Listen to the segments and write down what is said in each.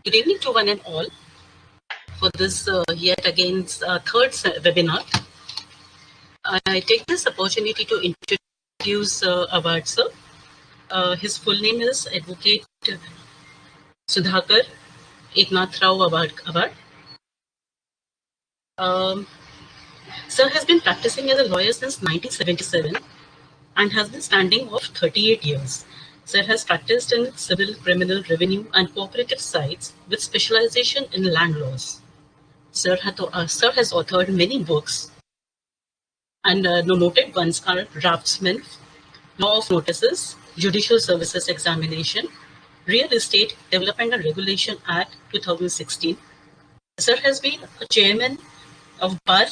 Good evening to one and all for this yet again third webinar. I take this opportunity to introduce Avhad sir. His full name is Advocate Sudhakar Eknath Rao Avhad. Sir has been practicing as a lawyer since 1977 and has been standing of 38 years. Sir has practiced in civil, criminal, revenue, and cooperative sides with specialization in land laws. Sir has authored many books, and noted ones are Draftsman, Law of Notices, Judicial Services Examination, Real Estate Development and Regulation Act 2016. Sir has been a chairman of Bar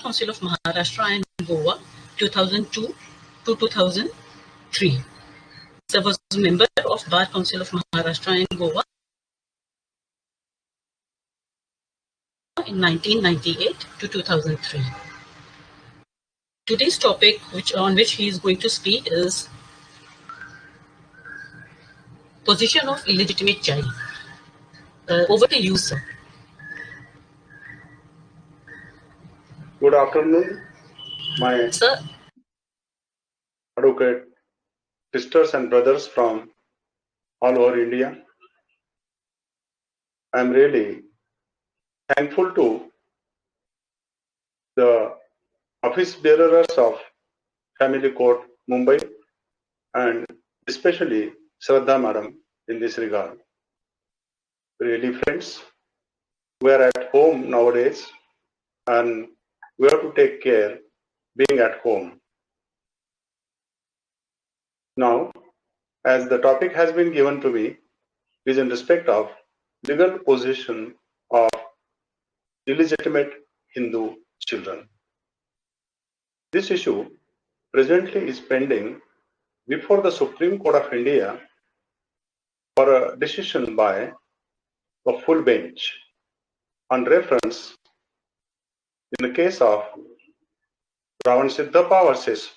Council of Maharashtra and Goa 2002 to 2003. Sir was a member of Bar Council of Maharashtra and Goa in 1998 to 2003. Today's topic on which he is going to speak is position of illegitimate child. Over to you, sir. Good afternoon, my advocate sisters and brothers from all over India. I am really thankful to the office bearers of Family Court, Mumbai, and especially Shraddha Madam in this regard. Really, friends, we are at home nowadays and we have to take care being at home. Now, as the topic has been given to me, is in respect of legal position of illegitimate Hindu children. This issue presently is pending before the Supreme Court of India for a decision by a full bench on reference in the case of Ravan Siddhappa versus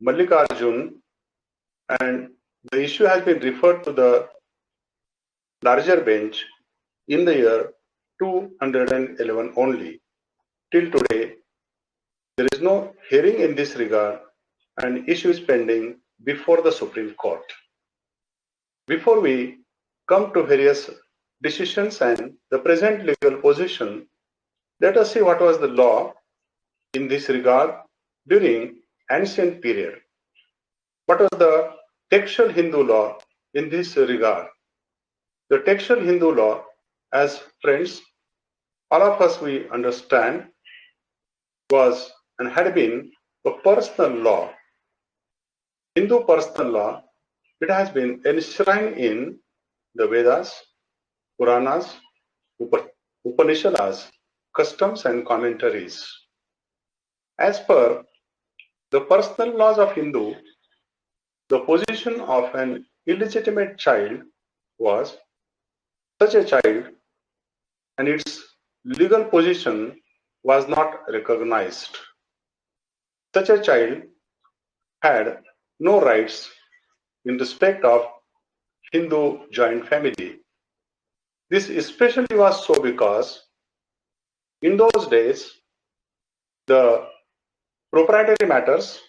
Mallikarjun, and the issue has been referred to the larger bench in the year 211 only. Till today, there is no hearing in this regard and issue is pending before the Supreme Court. Before we come to various decisions and the present legal position, let us see what was the law in this regard during ancient period. What was the textual Hindu law in this regard? The textual Hindu law, as friends, all of us we understand, was and had been a personal law. Hindu personal law, it has been enshrined in the Vedas, Puranas, Upanishads, customs and commentaries. As per the personal laws of Hindu, the position of an illegitimate child was such a child and its legal position was not recognized. Such a child had no rights in respect of Hindu joint family. This especially was so because in those days the proprietary matters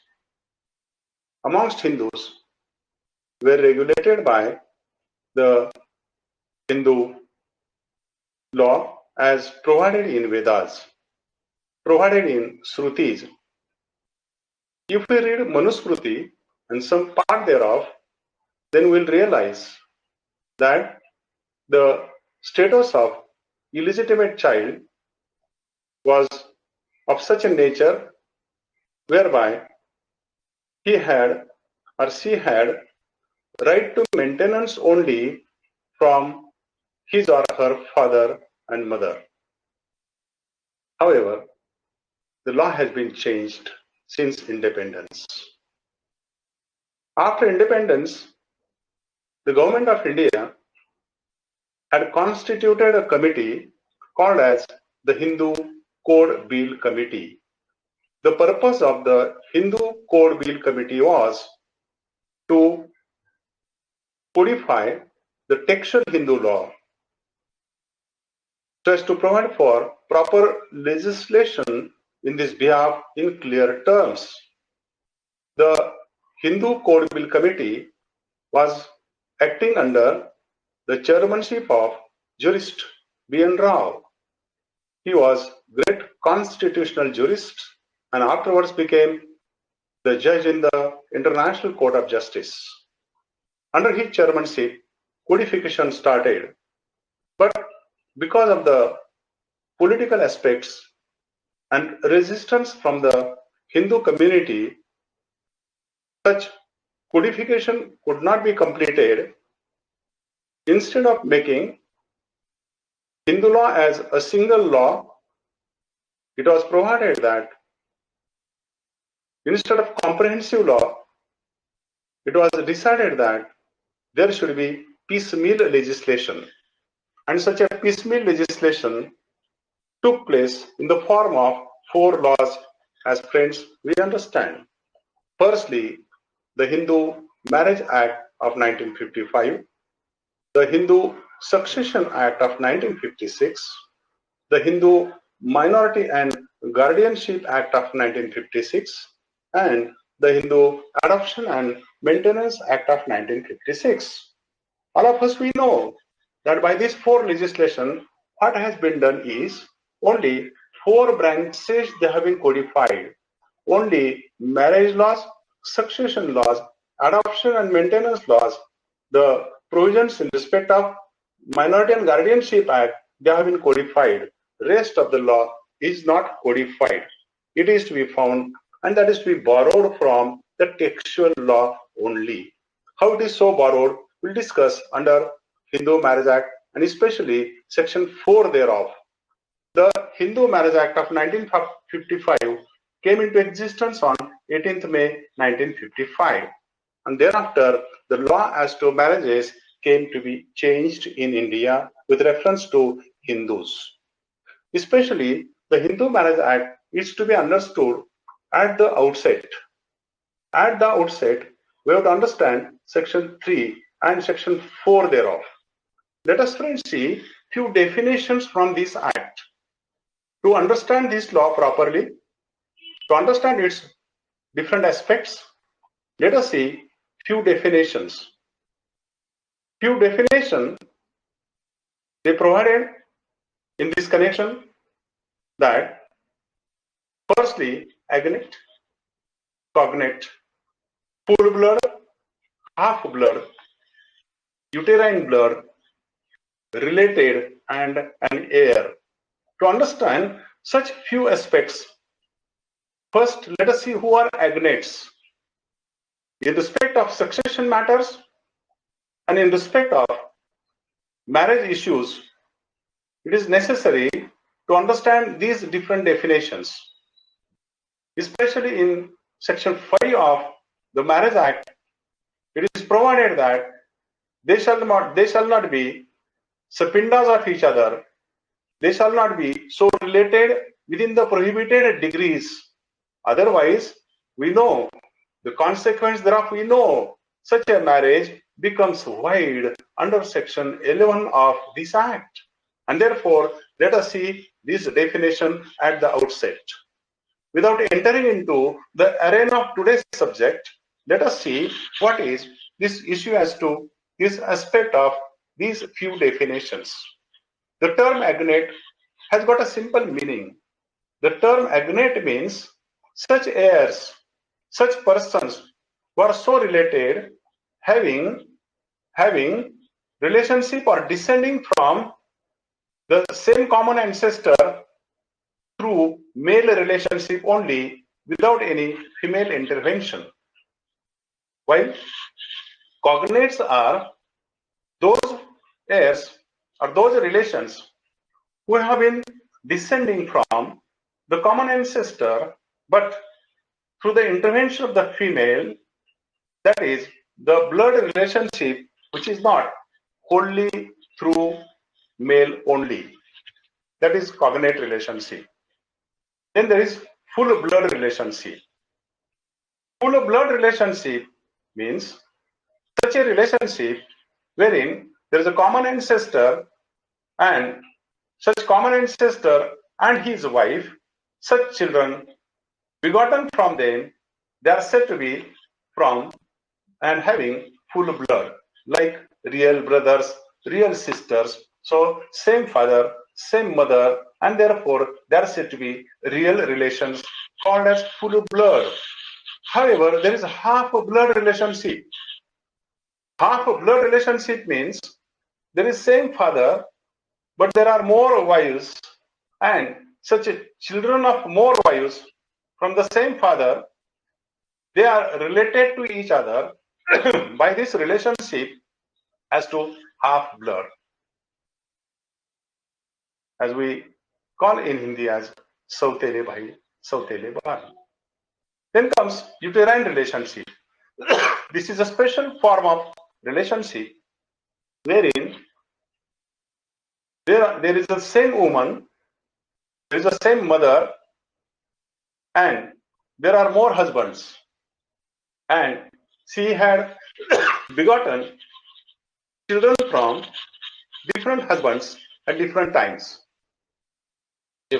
amongst Hindus were regulated by the Hindu law as provided in Vedas, provided in Shrutis. If we read Manusmriti and some part thereof, then we'll realize that the status of illegitimate child was of such a nature whereby he had or she had right to maintenance only from his or her father and mother. However, the law has been changed since independence. After independence, the government of India had constituted a committee called as the Hindu Code Bill Committee. The purpose of the Hindu Code Bill Committee was to codify the textual Hindu law so as to provide for proper legislation in this behalf in clear terms. The Hindu Code Bill Committee was acting under the chairmanship of jurist B.N. Rao. He was great constitutional jurist and afterwards became the judge in the International Court of Justice. Under his chairmanship, codification started, but because of the political aspects and resistance from the Hindu community, such codification could not be completed. Instead of making Hindu law as a single law, it was provided that instead of comprehensive law, it was decided that there should be piecemeal legislation. And such a piecemeal legislation took place in the form of 4 laws, as friends we understand. Firstly, the Hindu Marriage Act of 1955, the Hindu Succession Act of 1956, the Hindu Minority and Guardianship Act of 1956, and the Hindu Adoption and Maintenance Act of 1956. All of us we know that by these 4 legislation, what has been done is only 4 branches they have been codified. Only marriage laws, succession laws, adoption and maintenance laws, the provisions in respect of Minority and Guardianship Act, they have been codified. Rest of the law is not codified. It is to be found, and that is to be borrowed from the textual law only. How it is so borrowed, we'll discuss under Hindu Marriage Act and especially section 4 thereof. The Hindu Marriage Act of 1955 came into existence on 18th May 1955, and thereafter the law as to marriages came to be changed in India with reference to Hindus. Especially the Hindu Marriage Act is to be understood at the outset. At the outset, we have to understand section 3 and section 4 thereof. Let us friends see few definitions from this act. To understand this law properly, to understand its different aspects, let us see few definitions. Few definitions they provided in this connection that firstly, agnate, cognate, full blood, half blood, uterine blood, related, and an heir. To understand such few aspects, first let us see who are agnates. In respect of succession matters and in respect of marriage issues, it is necessary to understand these different definitions. Especially in section 5 of the Marriage Act, it is provided that they shall not be subpindas of each other. They shall not be so related within the prohibited degrees. Otherwise, we know the consequence thereof. We know such a marriage becomes void under section 11 of this act. And therefore, let us see this definition at the outset. Without entering into the arena of today's subject, let us see what is this issue as to this aspect of these few definitions. The term agnate has got a simple meaning. The term agnate means such heirs, such persons who are so related, having relationship or descending from the same common ancestor through male relationship only without any female intervention. While cognates are those heirs or those relations who have been descending from the common ancestor, but through the intervention of the female, that is the blood relationship which is not wholly through male only. That is cognate relationship. Then there is full blood relationship. Full blood relationship means such a relationship wherein there is a common ancestor and such common ancestor and his wife, such children begotten from them, they are said to be from and having full blood, like real brothers, real sisters. So same father, same mother, and therefore they are said to be real relations called as full blood. However, there is a half a blood relationship. Half a blood relationship means there is same father, but there are more wives, and such children of more wives from the same father, they are related to each other by this relationship as to half blood, as we call in Hindi as Sautele Bhai, Sautele Bhai. Then comes uterine relationship. This is a special form of relationship wherein there is the same woman, there is the same mother, and there are more husbands. And she had begotten children from different husbands at different times.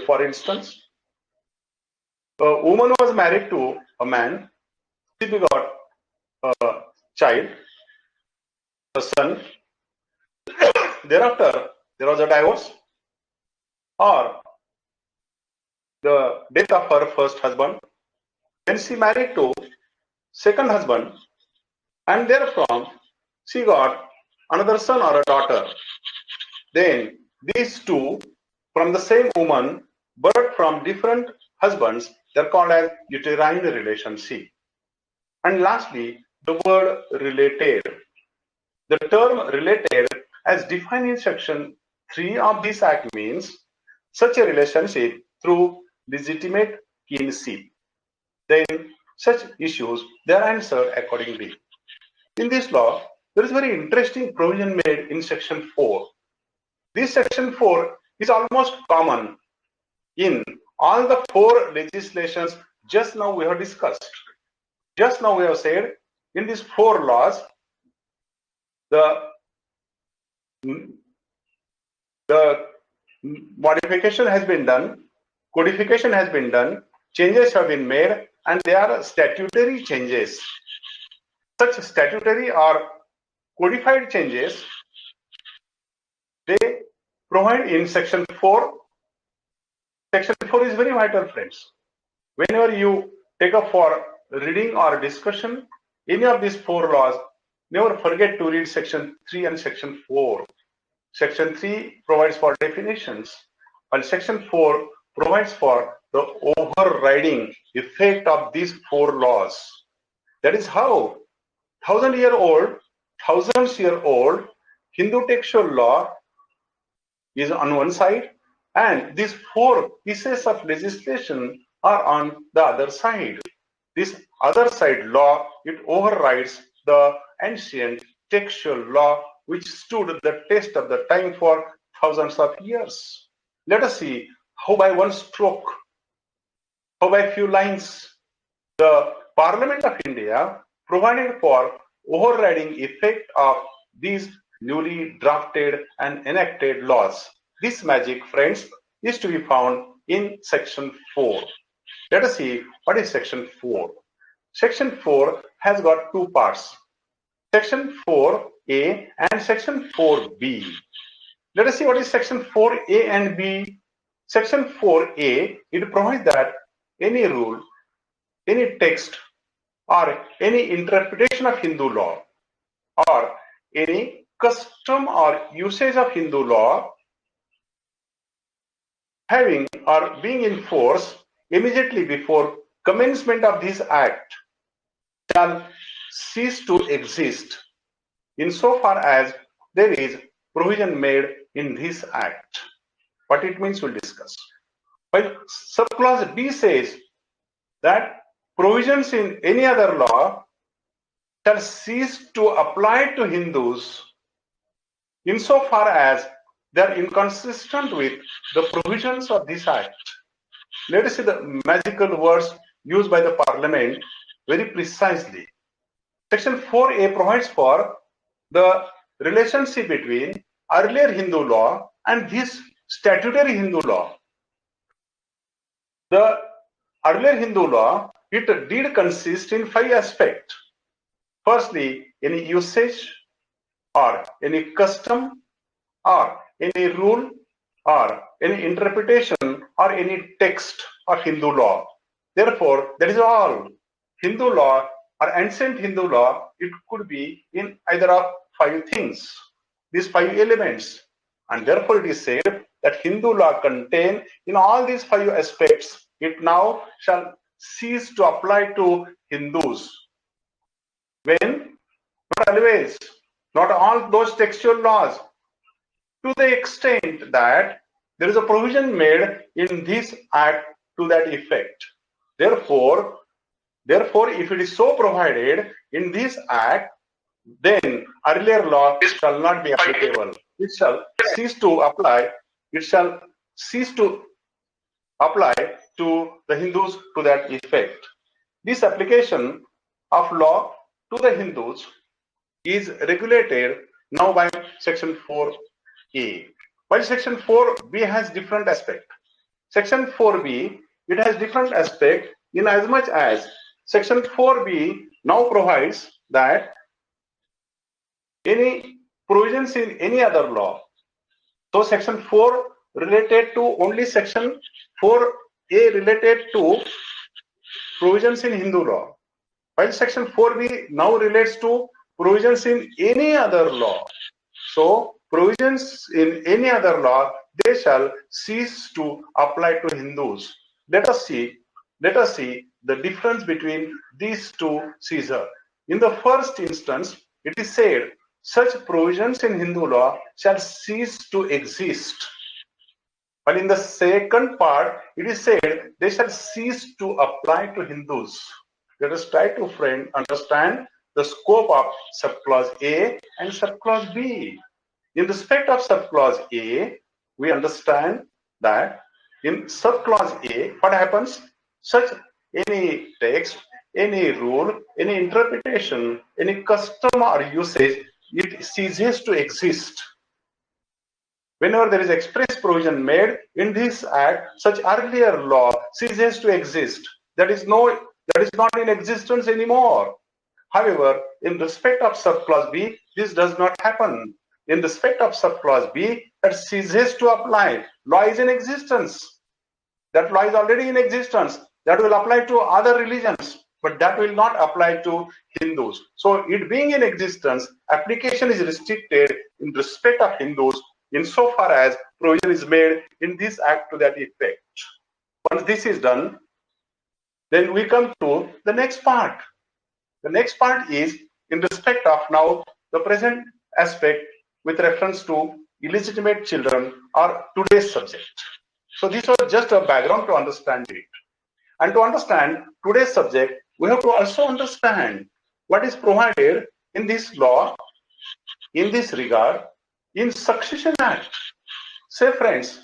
For instance, a woman was married to a man, she begot a child, a son. Thereafter, there was a divorce or the death of her first husband. Then she married to second husband, and therefrom she got another son or a daughter. Then these two from the same woman but from different husbands, they're called as uterine relationship. And lastly, the word related. The term related as defined in section 3 of this act means such a relationship through legitimate kinship. Then such issues, they are answered accordingly. In this law, there is very interesting provision made in section 4. This section 4 is almost common in all the 4 legislations just now we have discussed. Just now we have said in these 4 laws, the modification has been done, codification has been done, changes have been made, and they are statutory changes. Such statutory or codified changes, they provide in section 4. Section 4 is very vital, friends. Whenever you take up for reading or discussion any of these 4 laws, never forget to read section 3 and section 4. Section 3 provides for definitions, while section 4 provides for the overriding effect of these 4 laws. That is how thousands year old Hindu textual law is on one side, and these 4 pieces of legislation are on the other side. This other side law, it overrides the ancient textual law which stood the test of the time for thousands of years. Let us see how by one stroke, how by few lines, the Parliament of India provided for overriding effect of these newly drafted and enacted laws. This magic, friends, is to be found in section 4. Let us see what is section 4. Section 4 has got 2 parts. Section 4A and section 4B. Let us see what is section 4A and B. Section 4A, it provides that any rule, any text, or any interpretation of Hindu law, or any custom or usage of Hindu law having or being in force immediately before commencement of this act shall cease to exist insofar as there is provision made in this act. What it means we'll discuss. While subclause B says that provisions in any other law shall cease to apply to Hindus insofar as they are inconsistent with the provisions of this act. Let us see the magical words used by the Parliament very precisely. Section 4A provides for the relationship between earlier Hindu law and this statutory Hindu law. The earlier Hindu law, it did consist in 5 aspects. Firstly, any usage or any custom or any rule or any interpretation or any text of Hindu law. Therefore, that is all. Hindu law or ancient Hindu law, it could be in either of 5 things, these 5 elements. And therefore, it is said that Hindu law contain in all these 5 aspects, it now shall cease to apply to Hindus. When? Not always, not all those textual laws, to the extent that there is a provision made in this act to that effect. Therefore, if it is so provided in this act, then earlier law shall not be applicable. It shall cease to apply. It shall cease to apply to the Hindus to that effect. This application of law to the Hindus is regulated now by section 4A. While section 4B has different aspect. Section 4B, it has different aspect in as much as section 4B now provides that any provisions in any other law. So section 4 related to only section 4A related to provisions in Hindu law. While section 4B now relates to provisions in any other law. So provisions in any other law, they shall cease to apply to Hindus. Let us see the difference between these two Caesar. In the first instance, it is said such provisions in Hindu law shall cease to exist. But in the second part, it is said they shall cease to apply to Hindus. Let us try to understand the scope of subclause A and subclause B. In respect of subclause A, we understand that in subclause A, what happens? Such any text, any rule, any interpretation, any custom or usage, it ceases to exist. Whenever there is express provision made in this act, such earlier law ceases to exist. That is not in existence anymore. However, in respect of subclause B, this does not happen. In respect of subclause B, that ceases to apply. Law is in existence. That law is already in existence. That will apply to other religions, but that will not apply to Hindus. So, it being in existence, application is restricted in respect of Hindus insofar as provision is made in this act to that effect. Once this is done, then we come to the next part. The next part is in respect of now the present aspect with reference to illegitimate children or today's subject. So this was just a background to understand it. And to understand today's subject, we have to also understand what is provided in this law, in this regard, in Succession Act. Say friends,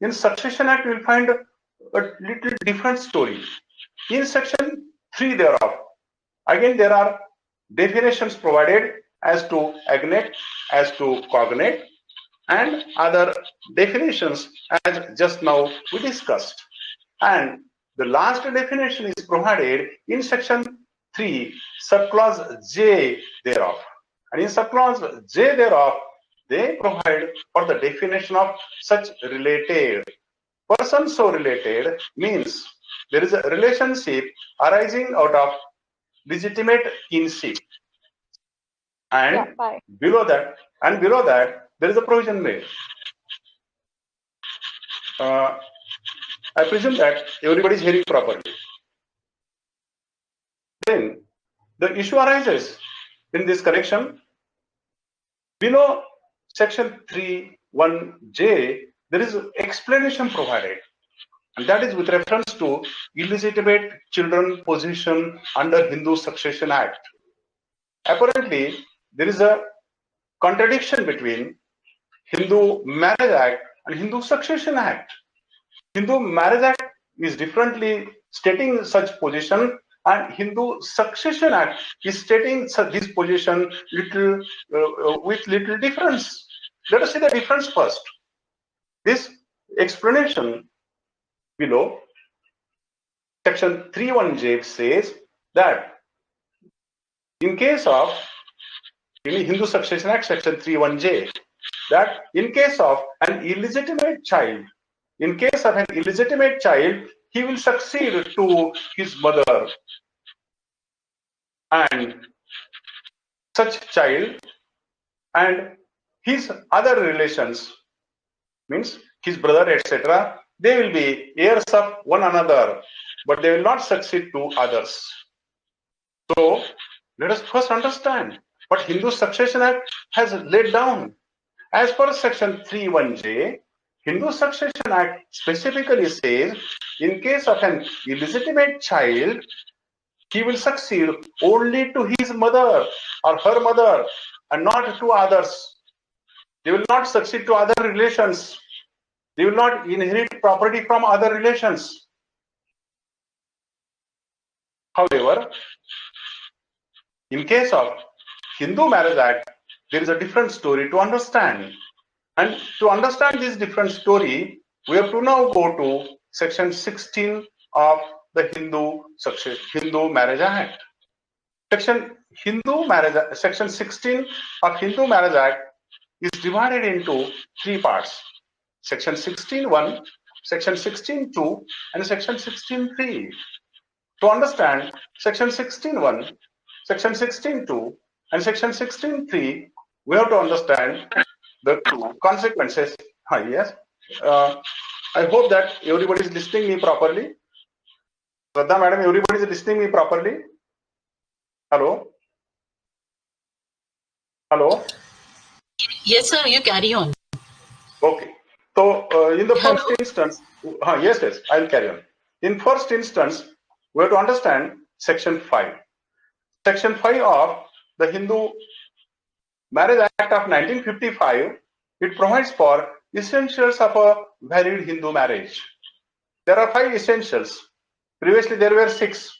in Succession Act you will find a little different story. In section 3 thereof, again there are definitions provided as to agnate, as to cognate, and other definitions as just now we discussed. And the last definition is provided in section 3, subclause J thereof. And in subclause J thereof, they provide for the definition of such related. Person so related means there is a relationship arising out of legitimate kinship. And below that, there is a provision made. I presume that everybody is hearing properly. Then the issue arises in this connection. Below section 3(1)J, there is explanation provided, and that is with reference to illegitimate children position under Hindu Succession Act. Apparently, there is a contradiction between Hindu Marriage Act and Hindu Succession Act. Hindu Marriage Act is differently stating such position, and Hindu Succession Act is stating this position with little difference. Let us see the difference first. This explanation below, section 31J says that in case of Hindu Succession Act, section 31J, that in case of an illegitimate child, he will succeed to his mother, and such child and his other relations, means his brother, etc., they will be heirs of one another, but they will not succeed to others. So let us first understand what Hindu Succession Act has laid down. As per section 31J, Hindu Succession Act specifically says in case of an illegitimate child, he will succeed only to his mother or her mother and not to others. They will not succeed to other relations. They will not inherit property from other relations. However, in case of Hindu Marriage Act, there is a different story to understand. And to understand this different story, we have to now go to section 16 of the Hindu Marriage Act. Section 16 of Hindu Marriage Act is divided into three parts: section 16.1, section 16.2, and section 16.3. To understand section 16.1, section 16.2, and section 16.3, we have to understand the consequences. Yes. I hope that everybody is listening me properly. Shraddha madam, everybody is listening me properly. Hello? Hello? Yes, sir, you carry on. Okay. So, in the Hello? first instance, yes, I'll carry on. In first instance, we have to understand section 5. Section 5 of the Hindu Marriage Act of 1955, it provides for essentials of a valid Hindu marriage. There are 5 essentials. Previously, there were 6.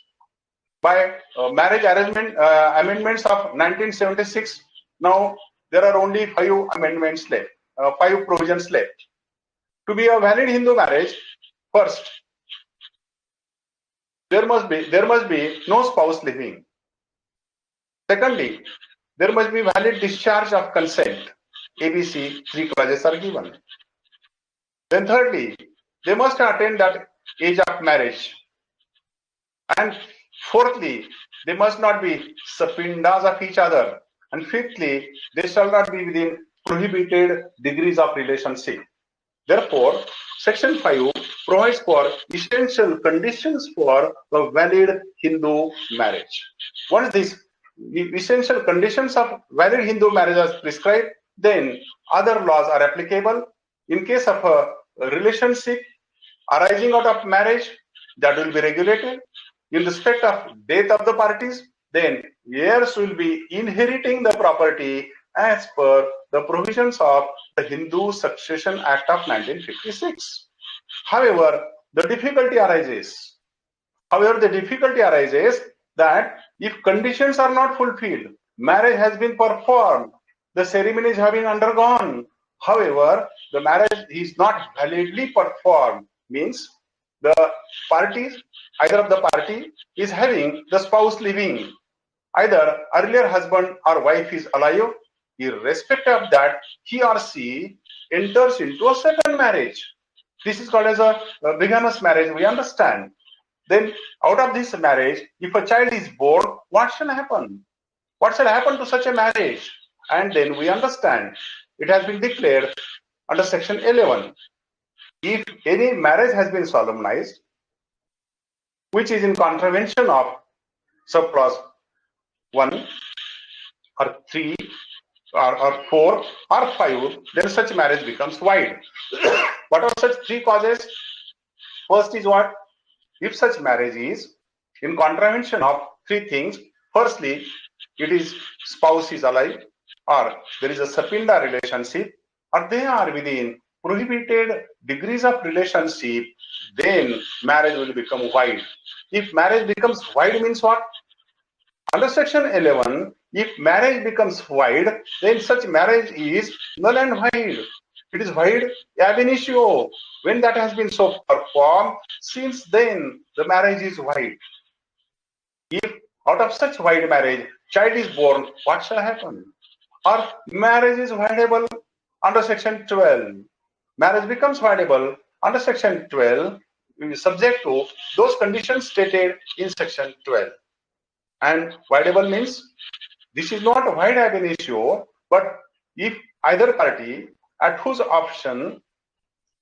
By marriage amendments of 1976, now there are only 5 amendments left, 5 provisions left. To be a valid Hindu marriage, first, there must be no spouse living. Secondly, there must be valid discharge of consent. ABC 3 clauses are given. Then thirdly, they must attain that age of marriage. And fourthly, they must not be subindas of each other. And fifthly, they shall not be within prohibited degrees of relationship. Therefore, section 5 provides for essential conditions for a valid Hindu marriage. Once these essential conditions of valid Hindu marriage are prescribed, then other laws are applicable. In case of a relationship arising out of marriage, that will be regulated. In respect of death of the parties, then heirs will be inheriting the property as per the provisions of the Hindu Succession Act of 1956. However, the difficulty arises that if conditions are not fulfilled, marriage has been performed, the ceremony is having undergone. However, the marriage is not validly performed, means the parties, either of the party is having the spouse living. Either earlier husband or wife is alive, irrespective of that, he or she enters into a second marriage. This is called as a bigamous marriage, we understand. Then out of this marriage, if a child is born, what shall happen? What shall happen to such a marriage? And then we understand it has been declared under section 11. If any marriage has been solemnized, which is in contravention of subclause 1 or 3 or 4 or 5, then such marriage becomes void. What are such 3 causes? First is what? If such marriage is in contravention of 3 things, firstly, it is spouse is alive, or there is a subinda relationship, or they are within prohibited degrees of relationship, then marriage will become void. If marriage becomes void means what? Under section 11, if marriage becomes void, then such marriage is null and void. It is void ab initio. When that has been so performed, since then the marriage is void. If out of such void marriage, child is born, what shall happen? Or marriage is voidable under section 12. Marriage becomes voidable under section 12, subject to those conditions stated in section 12. And voidable means this is not a void ab initio, but if either party at whose option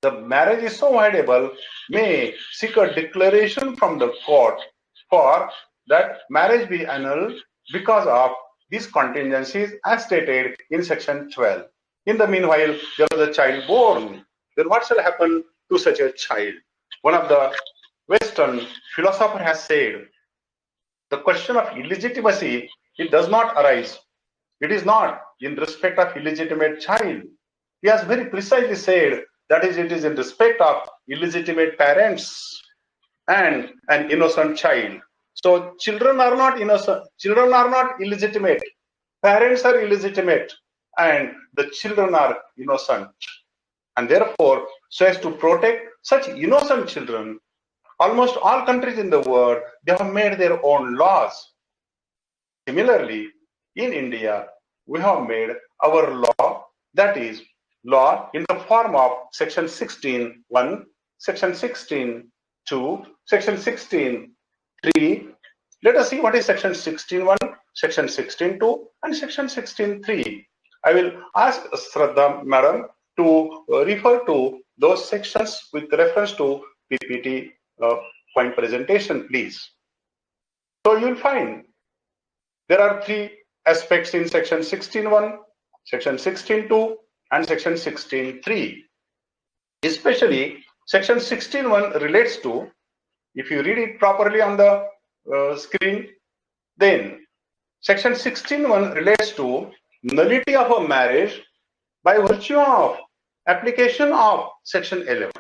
the marriage is so voidable may seek a declaration from the court for that marriage be annulled because of these contingencies as stated in section 12. In the meanwhile, there was a child born. Then what shall happen to such a child? One of the Western philosophers has said, the question of illegitimacy, it does not arise. It is not in respect of illegitimate child. He has very precisely said that is, it is in respect of illegitimate parents and an innocent child. So children are not innocent, children are not illegitimate, parents are illegitimate, and the children are innocent. And therefore, so as to protect such innocent children, almost all countries in the world, they have made their own laws. Similarly, in India, we have made our law, that is, law in the form of section 16.1, section 16.2, section 16.3. Let us see what is section 16.1, section 16.2, and section 16.3. I will ask Shraddha Madam to refer to those sections with reference to PPT point presentation, please. So you will find there are three aspects in section 16.1, section 16.2, and section 16.3. Especially section 16.1 relates to, if you read it properly on the screen, then section 16.1 relates to nullity of a marriage by virtue of application of section 11.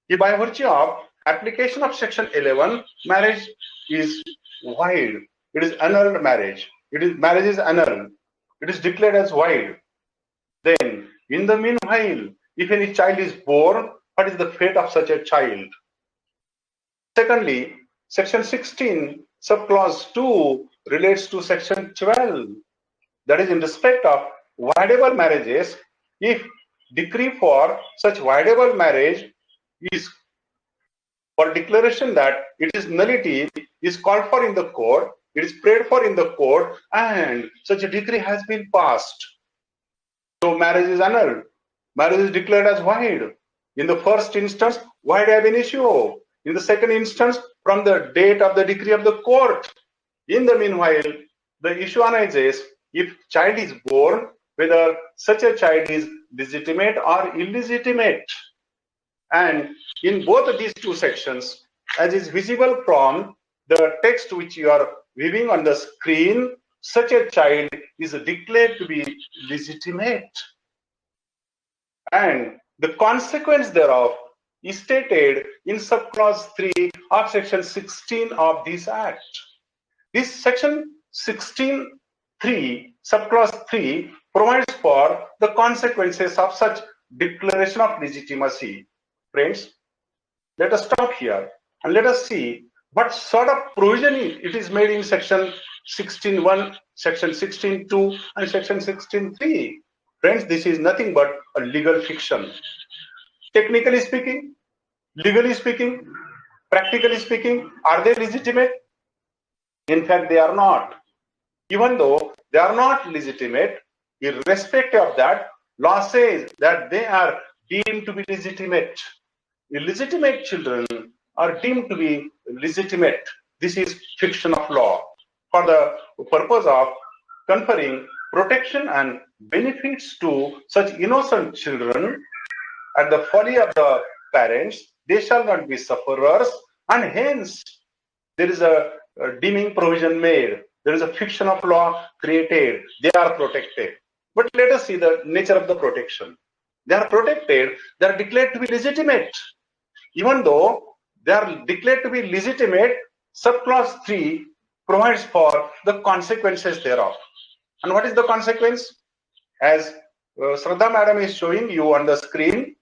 If by virtue of application of section 11, marriage is void. It is annulled marriage. Marriage is annulled. It is declared as void. Then, in the meanwhile, if any child is born, what is the fate of such a child? Secondly, section 16, subclause 2 relates to section 12. That is in respect of voidable marriages. If decree for such voidable marriage is for declaration that it is nullity is called for in the court, it is prayed for in the court, and such a decree has been passed. So marriage is annulled. Marriage is declared as void. In the first instance, void ab initio. In the second instance, from the date of the decree of the court. In the meanwhile, the issue arises if child is born, whether such a child is legitimate or illegitimate. And in both of these two sections, as is visible from the text which you are viewing on the screen, such a child is declared to be legitimate. And the consequence thereof is stated in subclause 3 of section 16 of this Act. This section 16.3, subclause 3, provides for the consequences of such declaration of legitimacy. Friends, let us stop here and let us see what sort of provision it is made in section 16.1, section 16.2, and section 16.3. Friends, this is nothing but a legal fiction. Technically speaking, legally speaking, practically speaking, are they legitimate? In fact, they are not. Even though they are not legitimate, irrespective of that, law says that they are deemed to be legitimate. Illegitimate children are deemed to be legitimate. This is fiction of law for the purpose of conferring protection and benefits to such innocent children. At the folly of the parents, they shall not be sufferers, and hence there is a deeming provision made. There is a fiction of law created. They are protected. But let us see the nature of the protection. They are protected. They are declared to be legitimate. Even though they are declared to be legitimate, subclause 3 provides for the consequences thereof. And what is the consequence? As Shraddha Madam is showing you on the screen.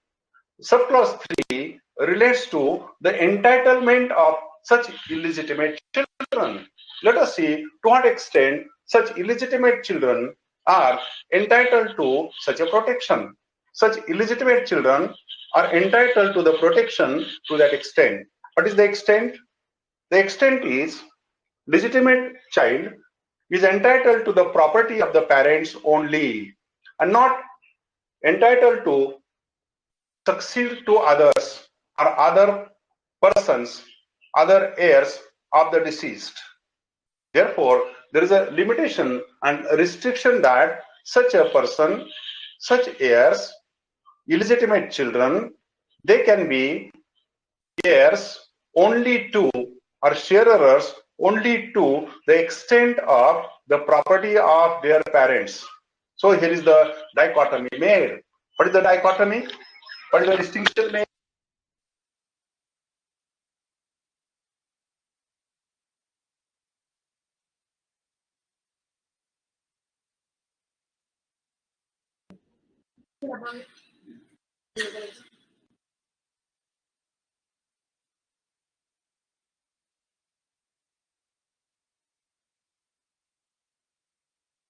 Subclause 3 relates to the entitlement of such illegitimate children. Let us see to what extent such illegitimate children are entitled to such a protection. Such illegitimate children are entitled to the protection to that extent. What is the extent? The extent is legitimate child is entitled to the property of the parents only and not entitled to succeed to others or other persons, other heirs of the deceased. Therefore, there is a limitation and a restriction that such a person, such heirs, illegitimate children, they can be heirs only to or sharers only to the extent of the property of their parents. So here is the dichotomy made. What is the dichotomy? What is the distinction made?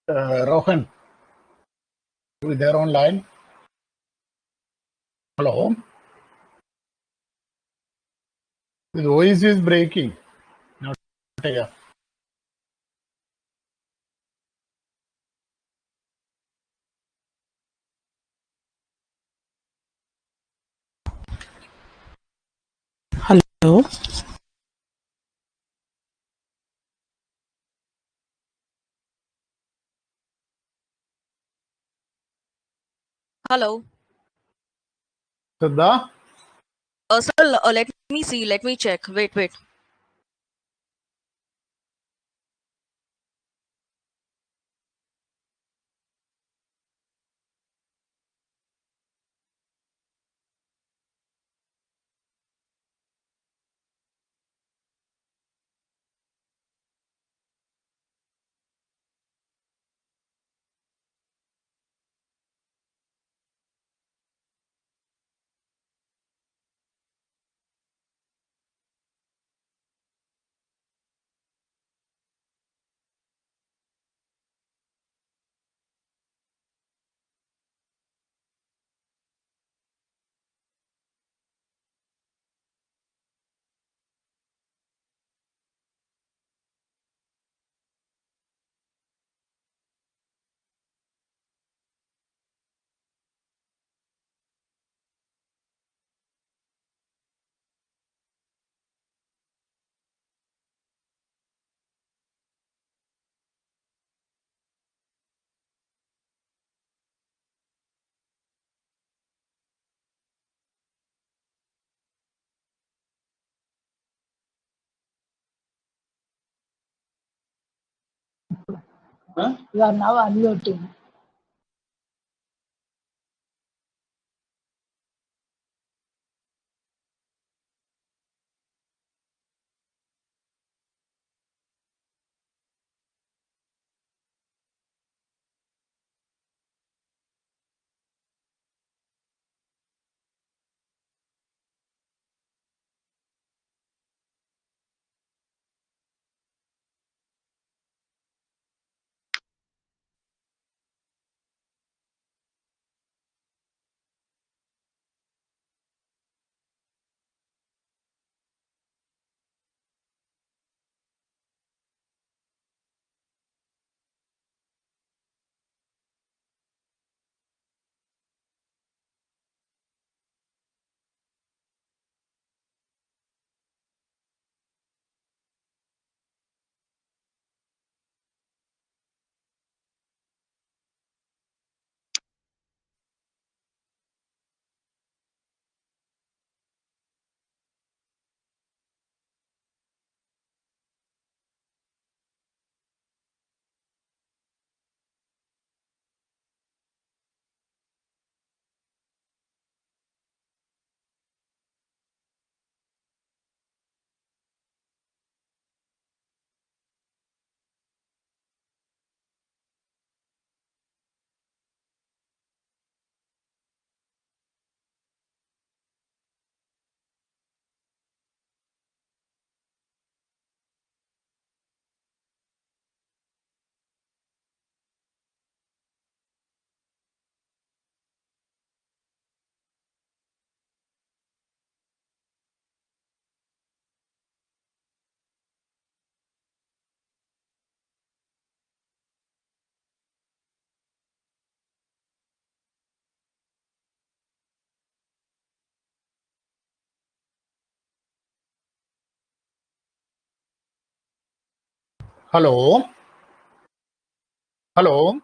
Rohan, are you there online? Hello? The voice is breaking. Not here. Hello. Hello. Siddha? Sir, let me see. Let me check. Wait. You are now unmuting. Hello. Hello.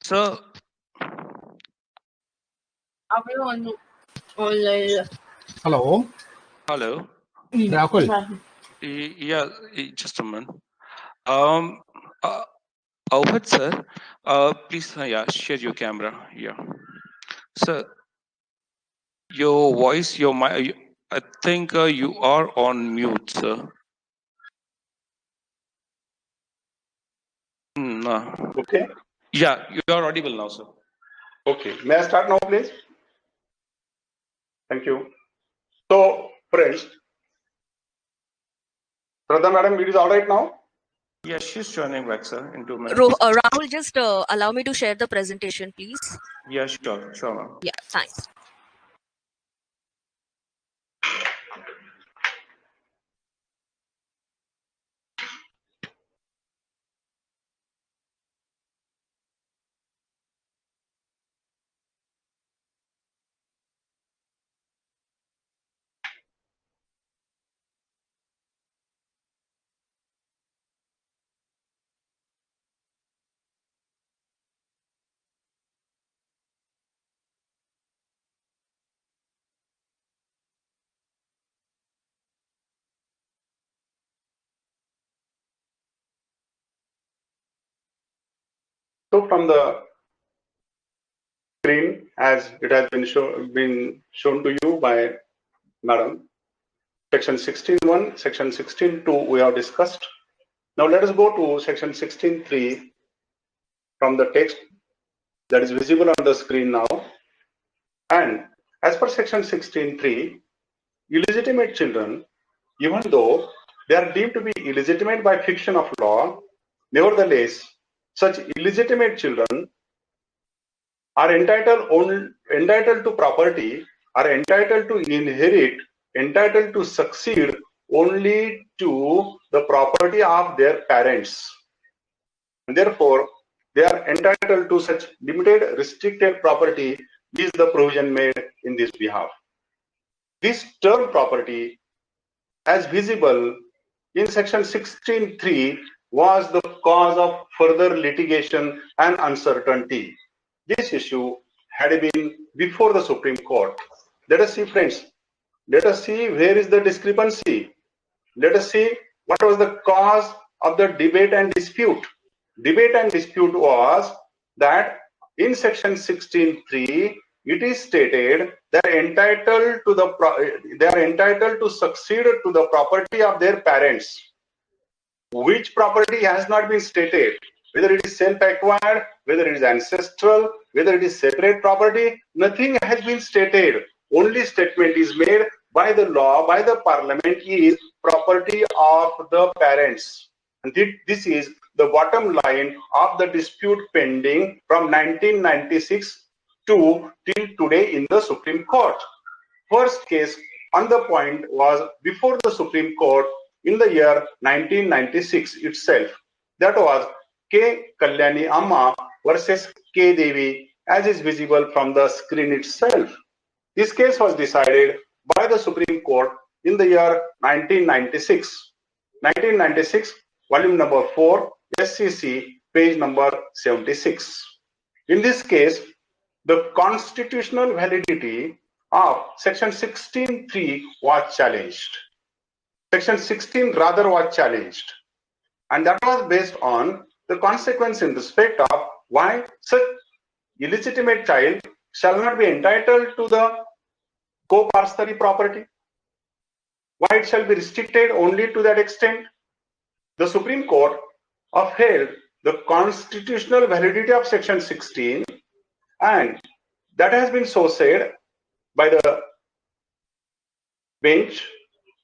So, Hello. hello. Rahul. Yeah, just a minute. Um, uh, Avhad sir, please, yeah, share your camera. Yeah. So, your voice, your mic, I think you are on mute, sir. No. Okay. Yeah, you are audible now, sir. Okay. May I start now, please? Thank you. So, friends, Radha madam, it is all right now? Yeah, she's joining back, sir, in 2 minutes. Rahul, just allow me to share the presentation, please. Yeah, sure, ma'am. Yeah, thanks. So, from the screen, as it has been shown to you by madam, section 16.1, section 16.2 we have discussed. Now let us go to section 16.3 from the text that is visible on the screen now. And as per section 16.3, illegitimate children, even though they are deemed to be illegitimate by fiction of law, nevertheless, such illegitimate children are entitled to property, are entitled to inherit, entitled to succeed only to the property of their parents. And therefore, they are entitled to such limited, restricted property is the provision made in this behalf. This term property, as visible in section 16.3, was the cause of further litigation and uncertainty. This issue had been before the Supreme Court. Let us see, friends. Let us see where is the discrepancy. Let us see what was the cause of the debate and dispute. Debate and dispute was that in section 16.3, it is stated they are entitled to succeed to the property of their parents. Which property has not been stated, whether it is self-acquired, whether it is ancestral, whether it is separate property, nothing has been stated. Only statement is made by the law, by the parliament, is property of the parents. And this is the bottom line of the dispute pending from 1996 to till today in the Supreme Court. First case on the point was before the Supreme Court in the year 1996 itself. That was K. Kalyani Amma versus K. Devi, as is visible from the screen itself. This case was decided by the Supreme Court in the year 1996. 1996, volume number 4, SCC, page number 76. In this case, the constitutional validity of section 16.3 was challenged. Section 16 rather was challenged, and that was based on the consequence in respect of why such illegitimate child shall not be entitled to the co-parsonary property, why it shall be restricted only to that extent. The Supreme Court upheld the constitutional validity of section 16, and that has been so said by the bench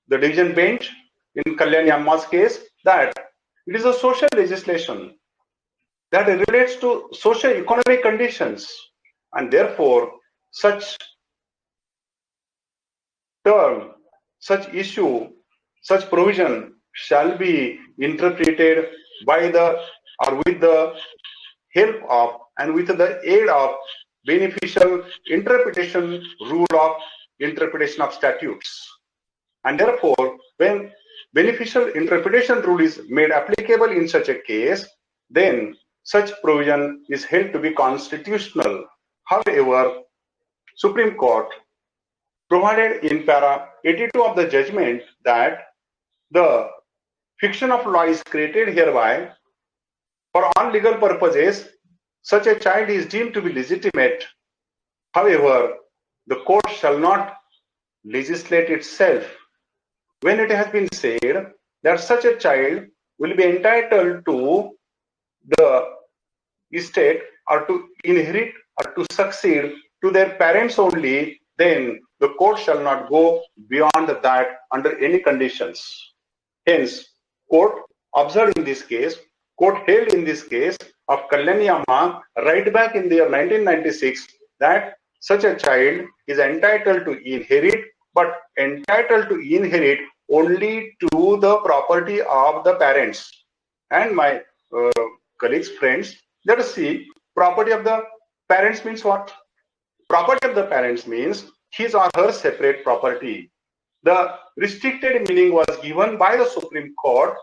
the division bench in Kalyani Amma's case that it is a social legislation that relates to socio-economic conditions, and therefore such term, such issue, such provision shall be interpreted by the or with the help of and with the aid of beneficial interpretation rule of interpretation of statutes. And therefore, when beneficial interpretation rule is made applicable in such a case, then such provision is held to be constitutional. However, Supreme Court provided in para 82 of the judgment that the fiction of law is created hereby for all legal purposes. Such a child is deemed to be legitimate. However, the court shall not legislate itself when it has been said that such a child will be entitled to the estate or to inherit or to succeed to their parents only, then the court shall not go beyond that under any conditions. Hence, court observed in this case, court held in this case of Kalyani Amma right back in the year 1996 that such a child is entitled to inherit, but entitled to inherit only to the property of the parents. And my colleagues, friends, let us see, property of the parents means what? Property of the parents means his or her separate property. The restricted meaning was given by the Supreme Court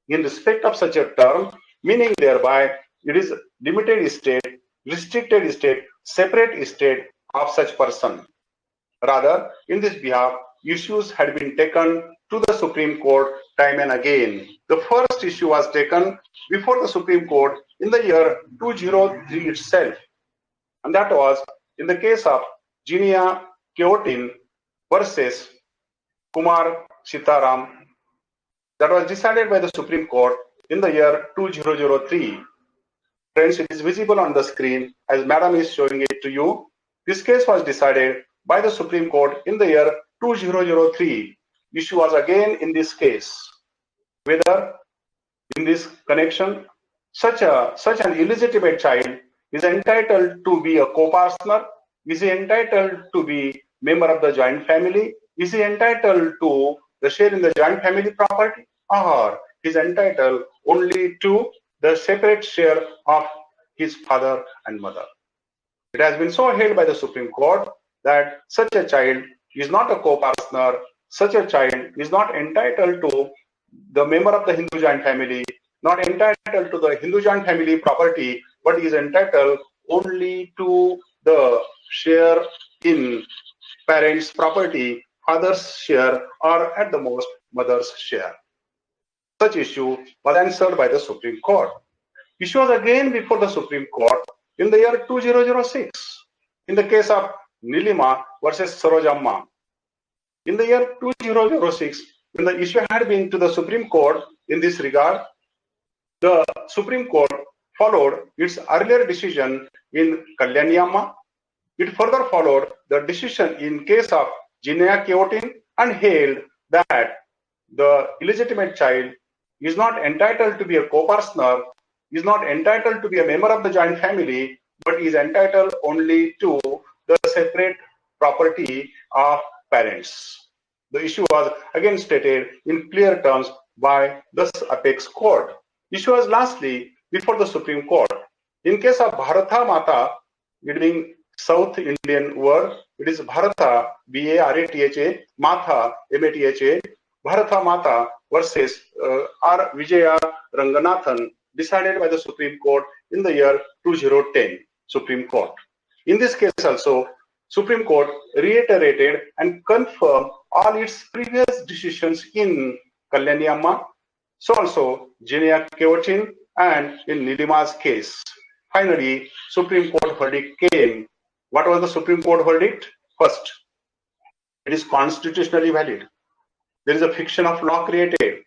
in respect of such a term, meaning thereby it is limited estate, restricted estate, separate estate of such person. Rather, in this behalf, issues had been taken to the Supreme Court time and again. The first issue was taken before the Supreme Court in the year 2003 itself, and that was in the case of Genia Keotin versus Kumar Sitaram, that was decided by the Supreme Court in the year 2003. Friends, it is visible on the screen as Madam is showing it to you. This case was decided by the Supreme Court in the year 2003. Issue was again in this case whether in this connection such an illegitimate child is entitled to be a co-partner, is he entitled to be member of the joint family, is he entitled to the share in the joint family property, or is entitled only to the separate share of his father and mother. It has been so held by the Supreme Court that such a child is not a co-partner, such a child is not entitled to the member of the Hindu joint family, not entitled to the Hindu joint family property, but is entitled only to the share in parents' property, father's share, or at the most mother's share. Such issue was answered by the Supreme Court. Issue was again before the Supreme Court in the year 2006 in the case of Nilima versus Sarojamma. In the year 2006, when the issue had been to the Supreme Court in this regard, the Supreme Court followed its earlier decision in Kalyani Amma. It further followed the decision in case of Genia Keotin and held that the illegitimate child is not entitled to be a co-partner, is not entitled to be a member of the joint family, but is entitled only to the separate property of parents. The issue was again stated in clear terms by the apex court. Issue was lastly before the Supreme Court. In case of Bharata Mata, it being South Indian word, it is Bharata, B-A-R-A-T-H-A, Matha, M-A-T-H-A, Bharata Mata versus R. Vijaya Ranganathan, decided by the Supreme Court in the year 2010, Supreme Court. In this case also, Supreme Court reiterated and confirmed all its previous decisions in Kalyani Amma, so also Genia Keotin and in Nilima's case. Finally, Supreme Court verdict came. What was the Supreme Court verdict? First, it is constitutionally valid. There is a fiction of law created.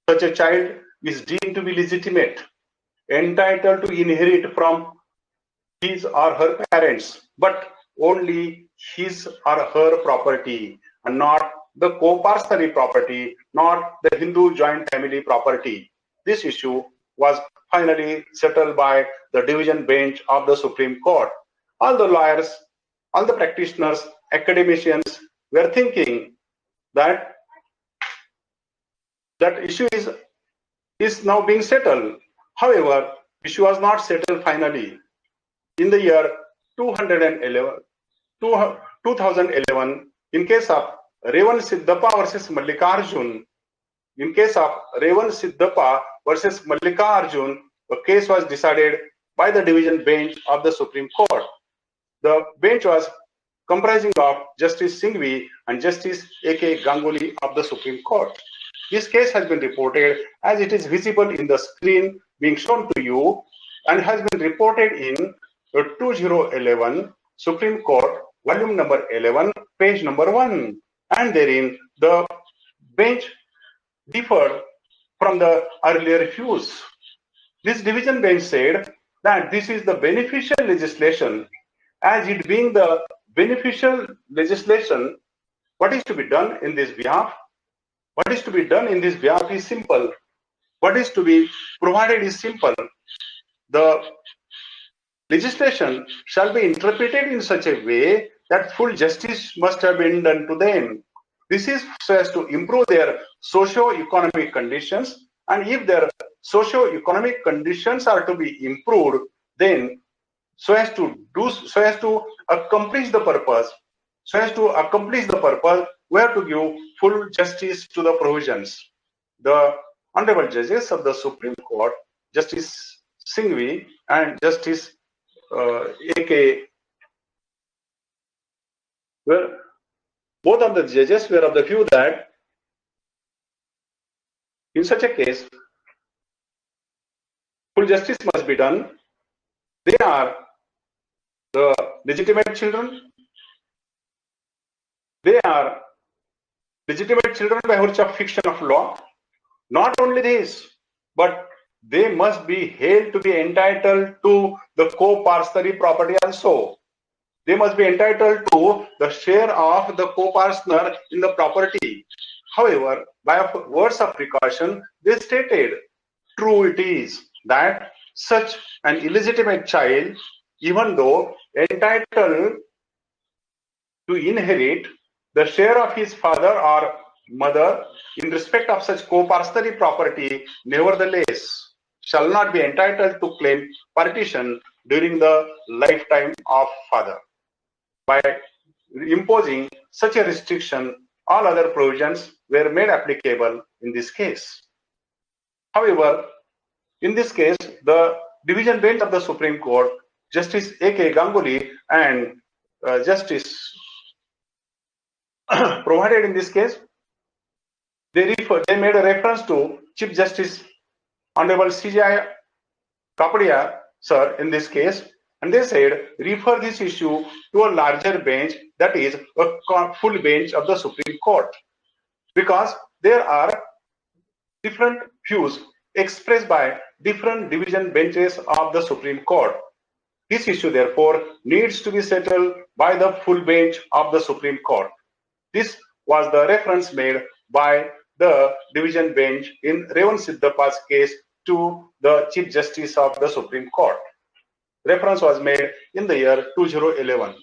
Such a child is deemed to be legitimate, entitled to inherit from his or her parents, but only his or her property and not the co-parcellary property, not the Hindu joint family property. This issue was finally settled by the division bench of the Supreme Court. All the lawyers, all the practitioners, academicians were thinking that that issue is now being settled. However, issue was not settled finally. In the year 2011, in case of Revan Siddhappa versus Mallikarjun, in case of Revan Siddhappa versus Mallikarjun, a case was decided by the division bench of the Supreme Court. The bench was comprising of Justice Singhvi and Justice A.K. Ganguly of the Supreme Court. This case has been reported as it is visible in the screen being shown to you and has been reported in 2011 Supreme Court, volume number 11, page number 1. And therein the bench differed from the earlier views. This division bench said that this is the beneficial legislation. As it being the beneficial legislation, what is to be done in this behalf? What is to be done in this behalf is simple. What is to be provided is simple. The legislation shall be interpreted in such a way that full justice must have been done to them. This is so as to improve their socio-economic conditions, and if their socio-economic conditions are to be improved, then so as to accomplish the purpose, we have to give full justice to the provisions. The honorable judges of the Supreme Court, Justice Singhvi and Justice A.K. Both of the judges were of the view that in such a case, full justice must be done. They are the legitimate children. They are legitimate children by virtue of fiction of law. Not only this, but they must be held to be entitled to the co-parcellary property also. They must be entitled to the share of the co-partner in the property. However, by words of precaution, they stated, true it is that such an illegitimate child, even though entitled to inherit the share of his father or mother in respect of such co-parcellary property, nevertheless shall not be entitled to claim partition during the lifetime of father. By imposing such a restriction, all other provisions were made applicable in this case. However, in this case, the division bench of the Supreme Court, Justice A.K. Ganguly and Justice provided in this case, they made a reference to Chief Justice Honorable C.J. Kapadia, sir, in this case, and they said, refer this issue to a larger bench, that is a full bench of the Supreme Court, because there are different views expressed by different division benches of the Supreme Court. This issue, therefore, needs to be settled by the full bench of the Supreme Court. This was the reference made by the division bench in Revan Siddhappa's case to the Chief Justice of the Supreme Court. Reference was made in the year 2011.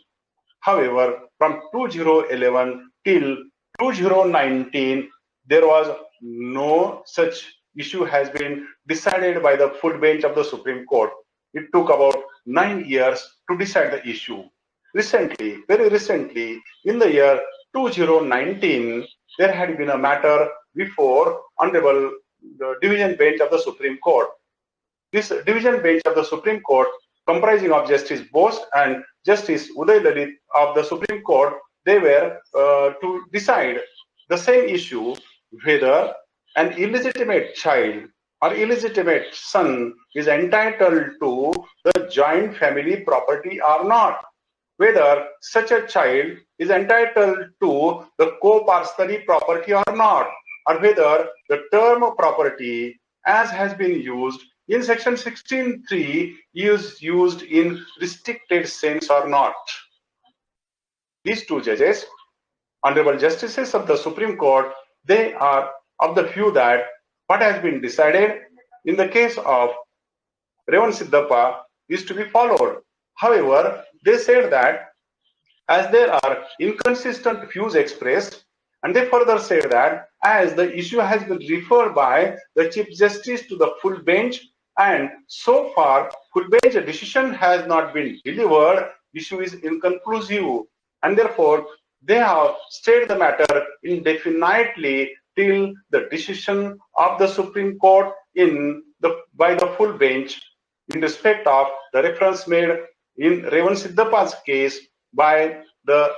However, from 2011 till 2019, there was no such issue has been decided by the full bench of the Supreme Court. It took about 9 years to decide the issue. Recently, very recently, in the year 2019, there had been a matter before Honorable the Division Bench of the Supreme Court. This Division Bench of the Supreme Court, comprising of Justice Bose and Justice Uday Lalit of the Supreme Court, they were to decide the same issue, whether an illegitimate child or illegitimate son is entitled to the joint family property or not, whether such a child is entitled to the co-parcellary property or not, or whether the term of property as has been used in section 16(3) is used in restricted sense or not. These two judges Honorable Justices of the Supreme Court, they are of the view that what has been decided in the case of Revan Siddhappa is to be followed. However, they said that as there are inconsistent views expressed, and they further say that as the issue has been referred by the Chief Justice to the full bench, and so far full bench decision has not been delivered, issue is inconclusive, and therefore they have stayed the matter indefinitely till the decision of the Supreme Court by the full bench in respect of the reference made in Revan Siddhappa's case by the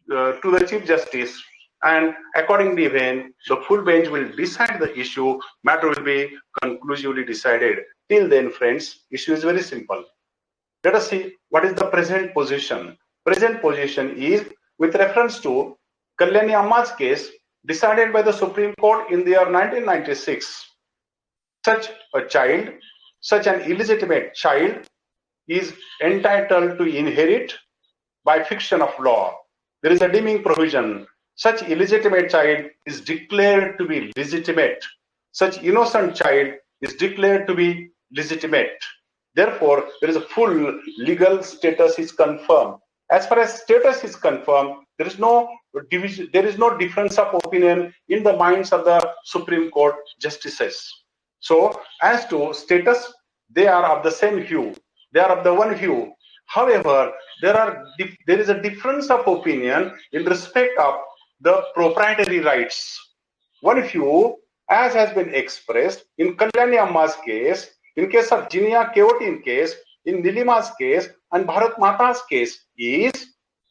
to the Chief Justice, and accordingly when the full bench will decide the issue, matter will be conclusively decided. Till then, friends, issue is very simple. Let us see what is the present position. Present position is with reference to Kalyani Amma's case decided by the Supreme Court in the year 1996. Such a child, such an illegitimate child, is entitled to inherit by fiction of law. There is a deeming provision. Such illegitimate child is declared to be legitimate. Such innocent child is declared to be legitimate. Therefore, there is a full legal status is confirmed. As far as status is confirmed, there is no division, there is no difference of opinion in the minds of the Supreme Court justices. So, as to status, they are of the same view. They are of the one view. However, there is a difference of opinion in respect of the proprietary rights. One view, as has been expressed in Kalyani Amma's case, in case of Jinia Keotin case, in Nilima's case, and Bharat Mata's case, is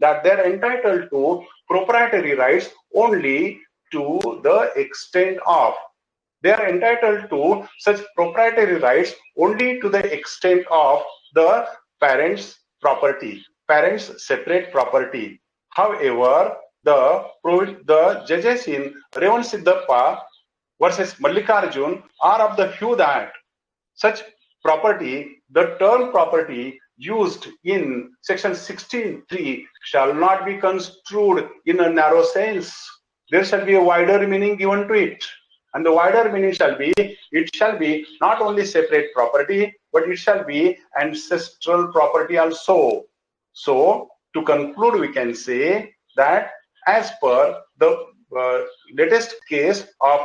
that they are entitled to proprietary rights only to the extent of. They are entitled to such proprietary rights only to the extent of the parents' property, parents' separate property. However, the judges in Revan Siddhappa versus Mallikarjun are of the view that such property, the term property used in section 16(3) shall not be construed in a narrow sense. There shall be a wider meaning given to it. And the wider meaning shall be, it shall be not only separate property, but it shall be ancestral property also. So, to conclude, we can say that as per the latest case of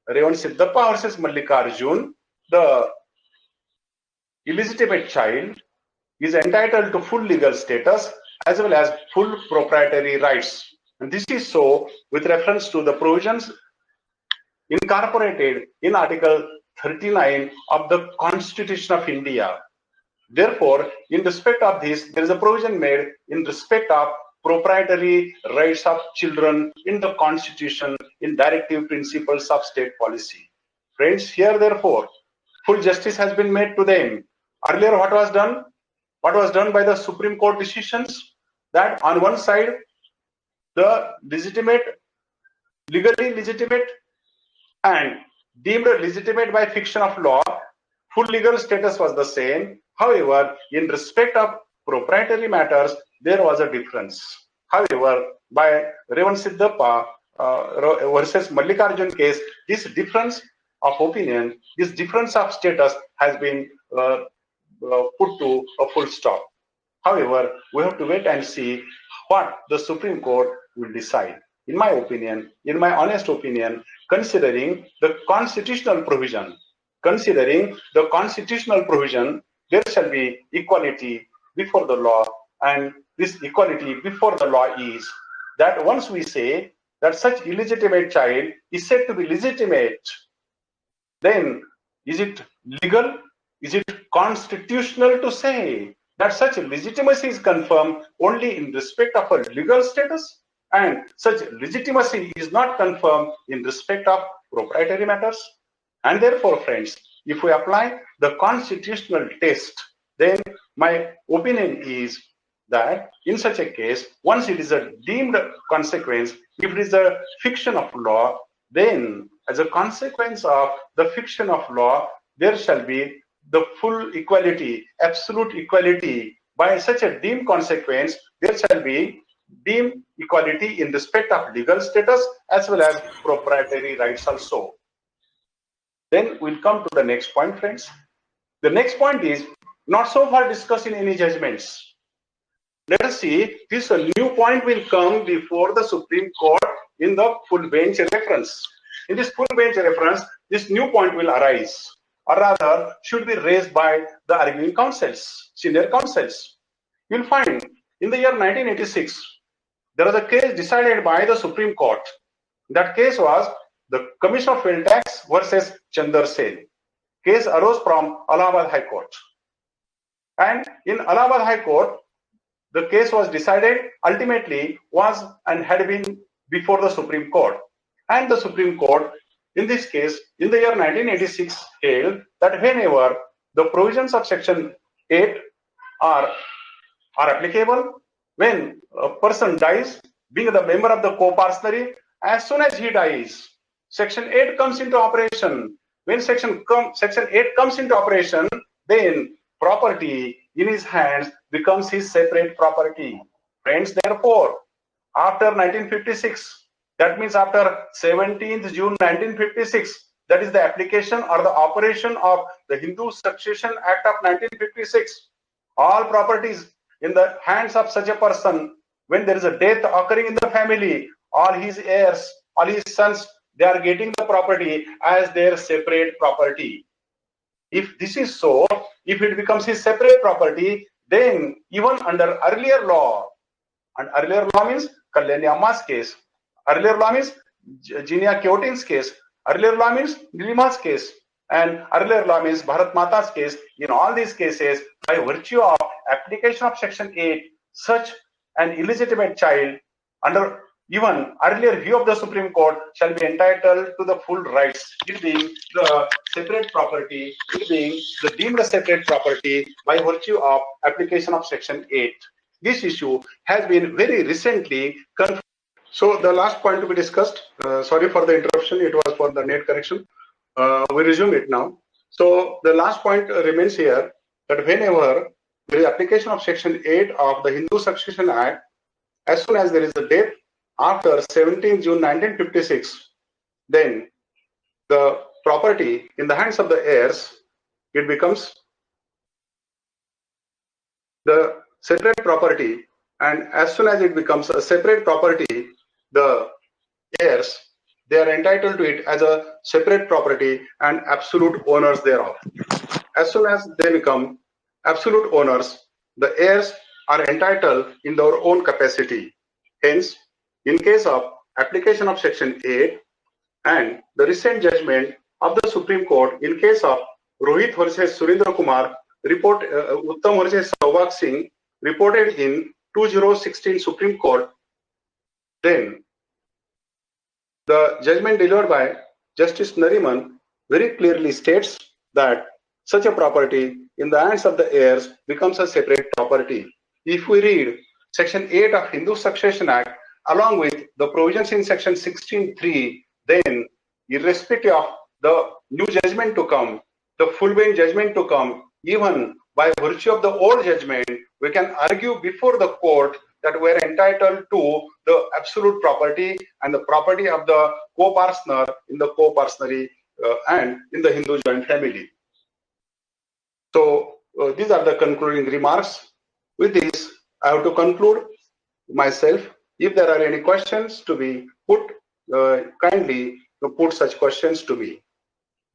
Revan Siddhappa versus Mallikarjun, the illegitimate child is entitled to full legal status as well as full proprietary rights. And this is so with reference to the provisions incorporated in Article 39 of the Constitution of India. Therefore, in respect of this, there is a provision made in respect of proprietary rights of children in the Constitution in directive principles of state policy. Friends, here therefore, full justice has been made to them. Earlier, what was done? What was done by the Supreme Court decisions? That on one side, the legitimate, legally legitimate and deemed legitimate by fiction of law, full legal status was the same. However, in respect of proprietary matters, there was a difference. However, by Revan Siddhappa versus Mallikarjun case, this difference of opinion, this difference of status has been put to a full stop. However, we have to wait and see what the Supreme Court will decide. In my opinion, in my honest opinion, considering the constitutional provision, there shall be equality before the law, and this equality before the law is that once we say that such illegitimate child is said to be legitimate, then is it legal? Is it constitutional to say that such legitimacy is confirmed only in respect of a legal status, and such legitimacy is not confirmed in respect of proprietary matters? And therefore, friends, if we apply the constitutional test, then my opinion is that in such a case, once it is a deemed consequence, if it is a fiction of law, then as a consequence of the fiction of law, there shall be the full equality, absolute equality. By such a deemed consequence, there shall be deem equality in respect of legal status as well as proprietary rights also. Then we'll come to the next point, friends. The next point is not so far discussed in any judgments. Let us see, this new point will come before the Supreme Court in the full bench reference. In this full bench reference, this new point will arise, or rather should be raised by the arguing counsels, senior counsels. You'll find in the year 1986, there was a case decided by the Supreme Court. That case was the Commission of Wealth Tax versus Chandar Sen. Case arose from Allahabad High Court. And in Allahabad High Court, the case was decided, ultimately was and had been before the Supreme Court. And the Supreme Court, in this case, in the year 1986, held that whenever the provisions of Section 8 are applicable, when a person dies, being the member of the co-parcenary, as soon as he dies, Section 8 comes into operation. When Section 8 comes into operation, then property in his hands becomes his separate property. Friends, therefore, after 1956, that means after 17th June 1956, that is the application or the operation of the Hindu Succession Act of 1956, all properties in the hands of such a person, when there is a death occurring in the family, all his heirs, all his sons, they are getting the property as their separate property. If this is so, if it becomes his separate property, then even under earlier law, and earlier law means Kalyani Amma's case, earlier law means Jinia Kyotin's case, earlier law means Nilima's case, and earlier law means Bharat Mata's case. In all these cases, by virtue of application of Section 8, such an illegitimate child, under even earlier view of the Supreme Court, shall be entitled to the full rights, it being the separate property, it being the deemed separate property by virtue of application of Section 8. This issue has been very recently confirmed. So the last point to be discussed, sorry for the interruption, it was for the net correction. We resume it now. So the last point remains here, that whenever there is application of Section 8 of the Hindu Succession Act, as soon as there is a death after 17 June 1956, then the property in the hands of the heirs, it becomes the separate property, and as soon as it becomes a separate property, the heirs, they are entitled to it as a separate property and absolute owners thereof. As soon as they become absolute owners, the heirs are entitled in their own capacity. Hence, in case of application of Section 8 and the recent judgment of the Supreme Court in case of Rohit versus Surendra Kumar, Uttam versus Saubhag Singh, reported in 2016 Supreme Court, then the judgment delivered by Justice Nariman very clearly states that such a property in the hands of the heirs becomes a separate property. If we read Section 8 of Hindu Succession Act along with the provisions in Section 16.3, then irrespective of the new judgment to come, the full bench judgment to come, even by virtue of the old judgment, we can argue before the court that we are entitled to the absolute property and the property of the co-parcener in the co-parcenary and in the Hindu joint family. So these are the concluding remarks. With this, I have to conclude myself. If there are any questions to be put, kindly put such questions to me.